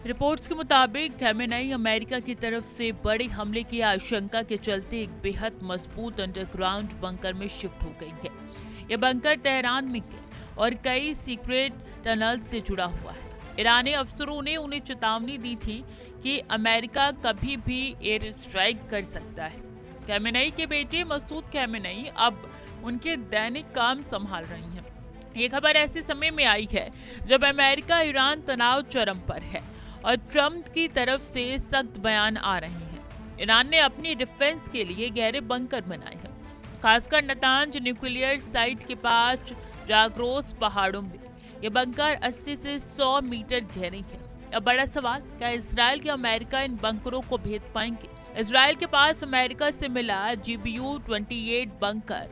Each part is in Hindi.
रिपोर्ट्स के मुताबिक खamenei अमेरिका की तरफ से बड़े हमले की आशंका के चलते एक बेहद मजबूत अंडरग्राउंड बंकर में शिफ्ट हो गई है। यह बंकर तेहरान में है और कई सीक्रेट टनल से जुड़ा हुआ है। ईरानी अफसरों ने उन्हें चेतावनी दी थी कि अमेरिका कभी भी एयर स्ट्राइक कर सकता है। खamenei के बेटे मसूद खamenei अब उनके दैनिक काम संभाल रही हैं। ये खबर ऐसे समय में आई है जब अमेरिका ईरान तनाव चरम पर है और ट्रंप की तरफ से सख्त बयान आ रहे हैं। ईरान ने अपनी डिफेंस के लिए गहरे बंकर बनाए हैं, खासकर नतांज न्यूक्लियर साइट के पास जाग्रोस पहाड़ों में। ये बंकर 80 से 100 मीटर गहरे हैं। अब बड़ा सवाल, क्या इसराइल या अमेरिका इन बंकरों को भेद पाएंगे? इसराइल के पास अमेरिका से मिला GBU-28 बंकर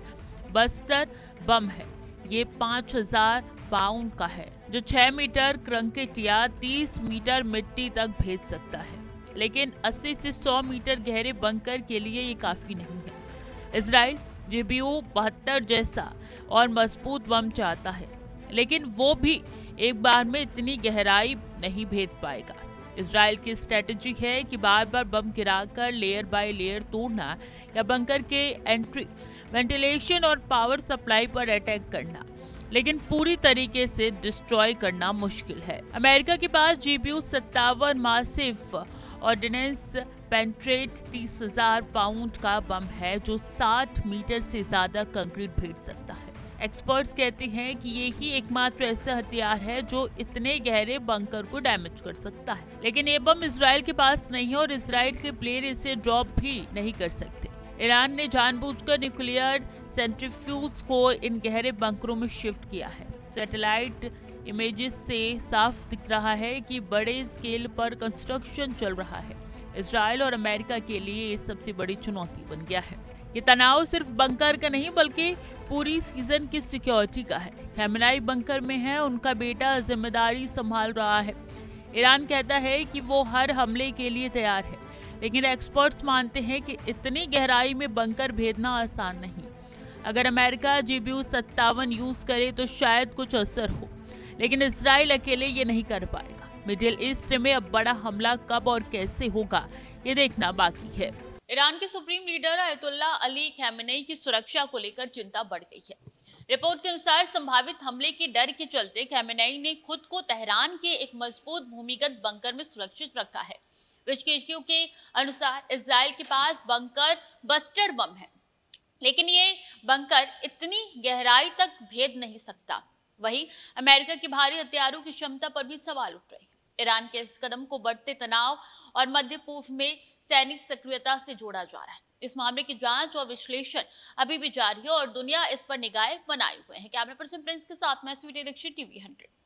बस्टर बम है। ये 5000 पाउंड का है, जो 6 मीटर कंक्रीट या 30 मीटर मिट्टी तक भेज सकता है। लेकिन 80 से 100 मीटर गहरे बंकर के लिए ये काफी नहीं है। इसराइल GBU-72 जैसा और मजबूत बम चाहता है, लेकिन वो भी एक बार में इतनी गहराई नहीं भेज पाएगा। इसराइल की स्ट्रेटजी है कि बार बार बम गिराकर लेयर बाय लेयर तोड़ना या बंकर के एंट्री, वेंटिलेशन और पावर सप्लाई पर अटैक करना, लेकिन पूरी तरीके से डिस्ट्रॉय करना मुश्किल है। अमेरिका के पास GBU-57 massive ordnance penetrator 30,000 pound का बम है, जो 60 मीटर से ज्यादा कंक्रीट भेज सकता है। एक्सपर्ट्स कहते हैं कि ये ही एकमात्र ऐसा हथियार है जो इतने गहरे बंकर को डैमेज कर सकता है। लेकिन ये बम इसराइल के पास नहीं है और इसराइल के प्लेयर इसे ड्रॉप भी नहीं कर सकते। ईरान ने जानबूझकर न्यूक्लियर सेंट्रीफ्यूज को इन गहरे बंकरों में शिफ्ट किया है। सैटेलाइट इमेजेस से साफ दिख रहा है कि बड़े स्केल पर कंस्ट्रक्शन चल रहा है। इसराइल और अमेरिका के लिए ये सबसे बड़ी चुनौती बन गया है। ये तनाव सिर्फ बंकर का नहीं बल्कि पूरी सीजन की सिक्योरिटी का है। खamenei बंकर में है, उनका बेटा जिम्मेदारी संभाल रहा है। ईरान कहता है कि वो हर हमले के लिए तैयार है, लेकिन एक्सपर्ट्स मानते हैं कि इतनी गहराई में बंकर भेजना आसान नहीं। अगर अमेरिका GBU-57 यूज करे तो शायद कुछ असर हो, लेकिन इसराइल अकेले ये नहीं कर पाएगा। मिडिल ईस्ट में अब बड़ा हमला कब और कैसे होगा, ये देखना बाकी है। ईरान के सुप्रीम लीडर अयतुल्ला अली खamenei की सुरक्षा को लेकर चिंता बढ़ गई है। रिपोर्ट के अनुसार संभावित हमले के डर के चलते खamenei ने खुद को तेहरान के एक मजबूत भूमिगत बंकर में सुरक्षित रखा है। विशेषज्ञों के अनुसार इसराइल के पास बंकर बस्टर बम है, लेकिन ये बंकर इतनी गहराई तक भेद नहीं सकता। वहीं अमेरिका की भारी हथियारों की क्षमता पर भी सवाल उठ रहे हैं। ईरान के इस कदम को बढ़ते तनाव और मध्य पूर्व में सैनिक सक्रियता से जोड़ा जा रहा है। इस मामले की जांच और विश्लेषण अभी भी जारी है और दुनिया इस पर निगाहें बनाए हुए है। कैमरा पर्सन प्रिंस के साथ मैं स्वीटी दीक्षित, TV 100।